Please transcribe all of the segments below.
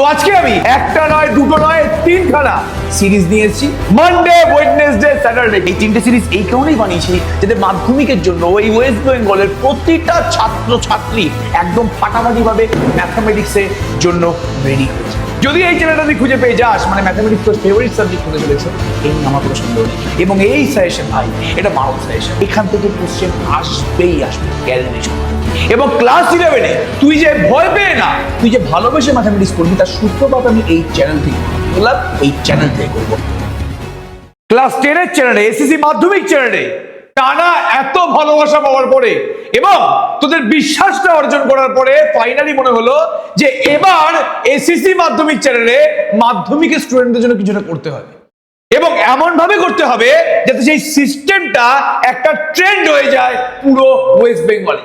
তো আজকে আমি একটা নয় দুটো নয় তিনখানা সিরিজ নিয়েছি। মানডে, ওয়েডনেসডে, স্যাটারডে, এই তিনটে সিরিজ এই কারণেই বানিয়েছি যাতে মাধ্যমিকের জন্য ওই ওয়েস্ট বেঙ্গলের প্রতিটা ছাত্র ছাত্রী একদম ফাটাফাটি ভাবে ম্যাথামেটিক্সের জন্য রেডি হয়েছে। যদি এই চ্যানেলটা তুই খুঁজে পেয়ে যাস, মানে ম্যাথামেটিক্স তোর ফেভারিট সাবজেক্ট হতে চলেছে, এই আমার কোনো সন্দেহ নেই। এবং এই সাজেশন ভাই, এটা মারণ সাজেশন, এখান থেকে কোশ্চেন আসবেই আসবে, গ্যারান্টি। এবং ক্লাস 11-এ তুই যে ভয় পেয়ে না, তুই যে ভালোবেসে ম্যাথামেটিক্স করবি, তার সূত্রপাত আমি এই চ্যানেল থেকে বললাম, এই চ্যানেল থেকে করবো। ক্লাস 10-এর চ্যানেলে, এসএসসি মাধ্যমিক চ্যানেলে টানা এত ভালোবাসা পাওয়ার পরে এবং তোদের বিশ্বাসটা অর্জন করার পরে ফাইনালি মনে হলো যে এবার এসএসসি মাধ্যমিক চ্যানেলে মাধ্যমিকের স্টুডেন্টদের জন্য কিছুটা করতে হবে, এবং এমন ভাবে করতে হবে যাতে সেই সিস্টেমটা একটা ট্রেন্ড হয়ে যায় পুরো ওয়েস্ট বেঙ্গলে।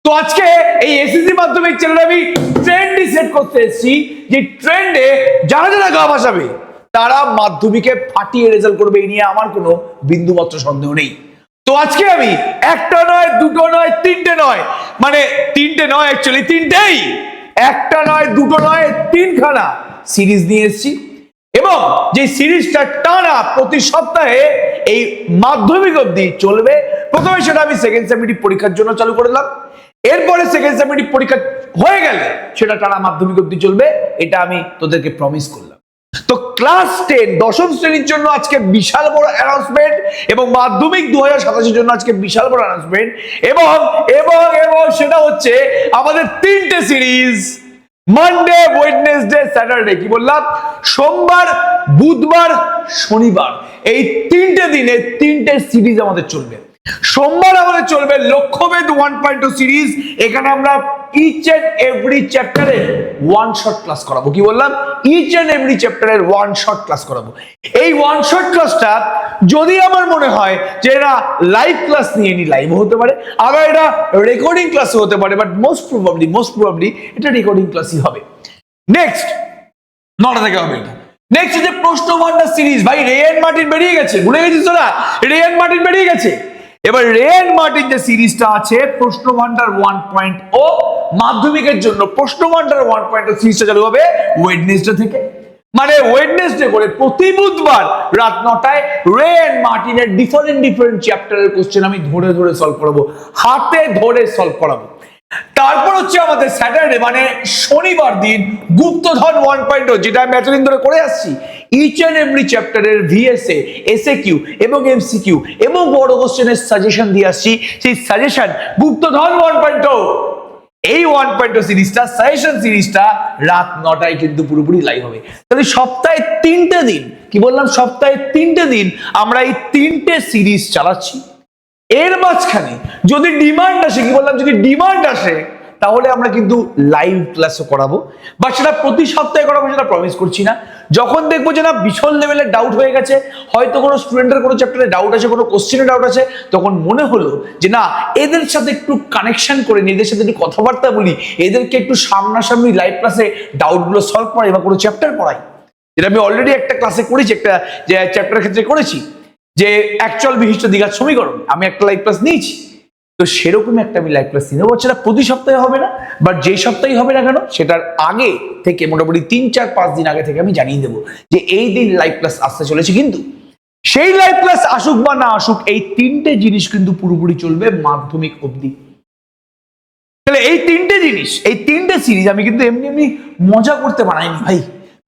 তো আজকে এই এসএসসি মাধ্যমিক চ্যানেলে আমি ট্রেন্ডই সেট করতে এসেছি, যে ট্রেন্ডে যারা যারা গা ভাসাবে তারা মাধ্যমিকে ফাটিয়ে রেজাল্ট করবে, এই নিয়ে আমার কোনো বিন্দুমাত্র সন্দেহ নেই। তো আজকে আমি একটা নয় দুটো নয় তিনটে নয়, মানে তিনটে নয়, অ্যাকচুয়ালি তিনটেই, একটা নয় দুটো নয় তিনখানা সিরিজ নিয়ে এসেছি। এবং যে সিরিজটা টানা প্রতি সপ্তাহে এই মাধ্যমিক অবধি চলবে। প্রথমে সেটা আমি সেকেন্ড সেমিস্টার পরীক্ষার জন্য চালু করে দিলাম, এরপরে সেকেন্ড সেমিস্টার পরীক্ষা হয়ে গেলে সেটা টানা মাধ্যমিক অবধি চলবে, এটা আমি তোদেরকে প্রমিস করলাম। তো ক্লাস 10 দশম শ্রেণীর জন্য আজকে বিশাল বড় অ্যানাউন্সমেন্ট, এবং মাধ্যমিক 2027-এর জন্য আজকে বিশাল বড় অ্যানাউন্সমেন্ট, এবং এবং এবং সেটা হচ্ছে আমাদের তিনটে সিরিজ, মানডে, ওয়েডনেসডে, স্যাটারডে। কি বললাম? সোমবার, বুধবার, শনিবার, এই তিনটে দিনে তিনটে সিরিজ আমাদের চলবে। সোমবার আমাদের চলবে লক্ষ্যভেদ 1.2 সিরিজ। এখানে আমরা ইচ এন্ড এভরি চ্যাপ্টারের ওয়ান শট ক্লাস করাবো। কি বললাম? ইচ এন্ড এভরি চ্যাপ্টারের ওয়ান শট ক্লাস করাবো। এই ওয়ান শট ক্লাসটা যদি আমার মনে হয় যে এটা লাইভ ক্লাস নিয়ে নি, লাইভ হতে পারে, আবার এটা রেকর্ডিং ক্লাসও হতে পারে, বাট মোস্ট প্রবাবলি এটা রেকর্ডিং ক্লাসই হবে। নেক্সট 9টা থেকে হবে এটা। নেক্সট হচ্ছে প্রশ্ন ভান্ডার সিরিজ। ভাই রেয়ান মার্টিন বেরিয়ে গেছে, ভুলে গেছিস তোরা? রেয়ান মার্টিন বেরিয়ে গেছে। এবার রেয়ান মার্টিন যে সিরিজটা আছে প্রশ্ন ভান্ডার 1.0, মাধ্যমিকের জন্য প্রশ্ন ভান্ডার 1.0 সিরিজটা চালু হবে ওয়েডনেসডে থেকে। মানে ওয়েডনেসডে করে প্রতি বুধবার রাত 9টায় রেয়ান মার্টিনের ডিফারেন্ট চ্যাপ্টারের কোশ্চেন আমি ধরে ধরে সলভ করাবো, হাতে ধরে সলভ করাবো। তারপর হচ্ছে আমাদের স্যাটারডে মানে শনিবার দিন গুপ্তধন 1.0, যেটা আমি এতদিন ধরে করে আসছি। ইচ এন্ড এভরি চ্যাপ্টারের ভিএসএ, এসএকিউ এবং এমসিকিউ এবং বড় কোশ্চেনের সাজেশন দিয়ে আসছি। সেই সাজেশন গুপ্তধন 1.0, এই 1.0 সিরিজটা, সাজেশন সিরিজটা রাত 9টায় কিন্তু পুরোপুরি লাইভ হবে। তাহলে সপ্তাহে 3টে দিন, কি বললাম, সপ্তাহে 3টে দিন আমরা এই 3টে সিরিজ চালাচ্ছি। এর মাঝখানে যদি ডিমান্ড আসে, কি বললাম, যদি ডিমান্ড আসে তাহলে আমরা কিন্তু লাইভ ক্লাসও করাবো, বাট সেটা প্রতি সপ্তাহে করাবো সেটা প্রমিস করছি না। যখন দেখবো যে না ভীষণ লেভেলের ডাউট হয়ে গেছে, হয়তো কোনো স্টুডেন্টের কোনো চ্যাপ্টারে ডাউট আছে, কোনো কোশ্চেনে ডাউট আছে, তখন মনে হলো যে না এদের সাথে একটু কানেকশন করে নিই, এদের সাথে একটু কথাবার্তা বলি, এদেরকে একটু সামনাসামনি লাইভ ক্লাসে ডাউটগুলো সলভ করাই বা কোনো চ্যাপ্টার পড়াই, যেটা আমি অলরেডি একটা ক্লাসে করেছি, একটা যে চ্যাপ্টারের ক্ষেত্রে করেছি, যে অ্যাকচুয়াল বিশিষ্ট দ্বিঘাত সমীকরণ, আমি একটা লাইভ ক্লাস নিয়েছি। তো সেরকম একটা আমি লাইভ ক্লাস নিয়ে নেবো, সেটা প্রতি সপ্তাহে হবে না, বাট যেই সপ্তাহে হবে না কেন সেটার আগে থেকে মোটামুটি 3-4-5 দিন আগে থেকে আমি জানিয়ে দেবো যে এই দিন লাইভ ক্লাস আসতে চলেছে। কিন্তু সেই লাইভ ক্লাস আসুক বা না আসুক, এই তিনটে জিনিস কিন্তু পুরোপুরি চলবে মাধ্যমিক অবধি। তাহলে এই তিনটে জিনিস, এই তিনটে সিরিজ আমি কিন্তু এমনি এমনি মজা করতে বানাইনি ভাই,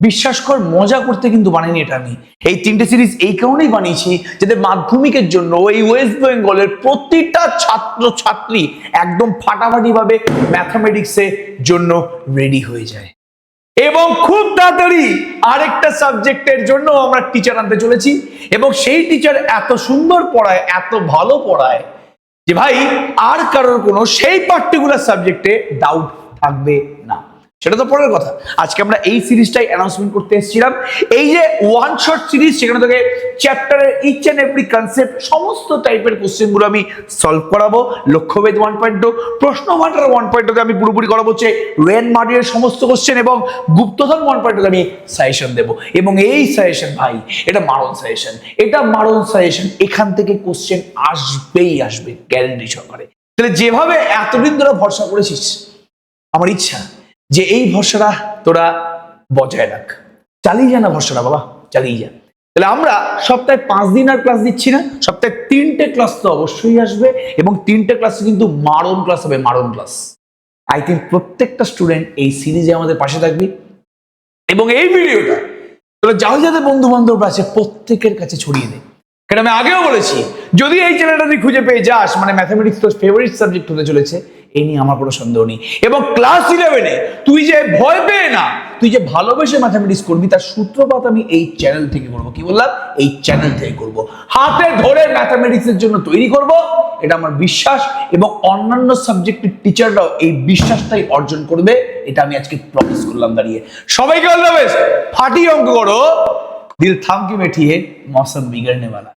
বিশ্বাস কর, মজা করতে কিন্তু বানাইনি এটা আমি। এই তিনটে সিরিজ এই কারণেই বানিয়েছি যাতে মাধ্যমিকের জন্য এই ওয়েস্ট বেঙ্গলের প্রতিটা ছাত্র ছাত্রী একদম ফাটাফাটি ভাবে ম্যাথামেটিক্সের জন্য রেডি হয়ে যায়। এবং খুব তাড়াতাড়ি আরেকটা সাবজেক্টের জন্য আমরা টিচার আনতে চলেছি, এবং সেই টিচার এত সুন্দর পড়ায়, এত ভালো পড়ায় যে ভাই আর কারোর কোনো সেই পার্টিকুলার সাবজেক্টে ডাউট থাকবে না। সেটা তো পরের কথা। আজকে আমরা এই সিরিজটাই অ্যানাউন্সমেন্ট করতে এসেছিলাম। এই যে ওয়ান শট সিরিজ, সেখানে থেকে চ্যাপ্টারের ইচ এন্ড এভরি কনসেপ্ট, সমস্ত টাইপের কোশ্চেনগুলো আমি সলভ করাবো। লক্ষ্যভেদ 1.0, প্রশ্ন ভান্ডার 1.0 আমি পুরোপুরি করাবো হচ্ছে রেয়ান মার্টিনের সমস্ত কোশ্চেন, এবং গুপ্তধন 1.0 আমি সাজেশন দেবো। এবং এই সাজেশন ভাই, এটা মারণ সাজেশন, এটা মারণ সাজেশন, এখান থেকে কোশ্চেন আসবেই আসবে, গ্যারান্টি সহকারে। তাহলে যেভাবে এতদিন তোরা ভরসা করেছিস, আমার ইচ্ছা যে এই ভরসাটা তোরা বজায় রাখ। চালিয়ে যা না ভরসাটা বাবা, চালিয়ে যা। তাহলে আমরা সপ্তাহে 5 দিন আর ক্লাস দিচ্ছি না, সপ্তাহে 3টে ক্লাস তো অবশ্যই আসবে, এবং 3টে ক্লাস কিন্তু মারণ ক্লাস হবে, মারণ ক্লাস। আই থিঙ্ক প্রত্যেকটা স্টুডেন্ট এই সিরিজে আমাদের পাশে থাকবে, এবং এই ভিডিওটা তোরা যাদের বন্ধু বান্ধব আছে প্রত্যেকের কাছে ছড়িয়ে দে। কারণ আমি আগেও বলেছি, যদি এই চ্যানেলটা তুই খুঁজে পেয়ে যাস, মানে ম্যাথামেটিক্স তোর ফেভারিট সাবজেক্ট হতে চলেছে, এই নিয়ে আমার কোনো সন্দেহ নেই। এবং ক্লাস 11-এ তুই যে ভয় পেয়ে না, তুই যে ভালোবেসে ম্যাথামেটিক্স করবি, তার সূত্রপাত আমি এই চ্যানেল থেকে করবো। কি বললাম? এই চ্যানেল থেকে করবো, হাতে ধরে ম্যাথামেটিক্সের জন্য তৈরি করব, এটা আমার বিশ্বাস। এবং অন্যান্য সাবজেক্টের টিচাররাও এই বিশ্বাসটাই অর্জন করবে, এটা আমি আজকে প্রমিস করলাম দাঁড়িয়ে। সবাইকে অল দ্য বেস্ট, ফাটিয়ে অঙ্ক করো, দিল থাম के बैठिए मौसम बिगड़ने वाला।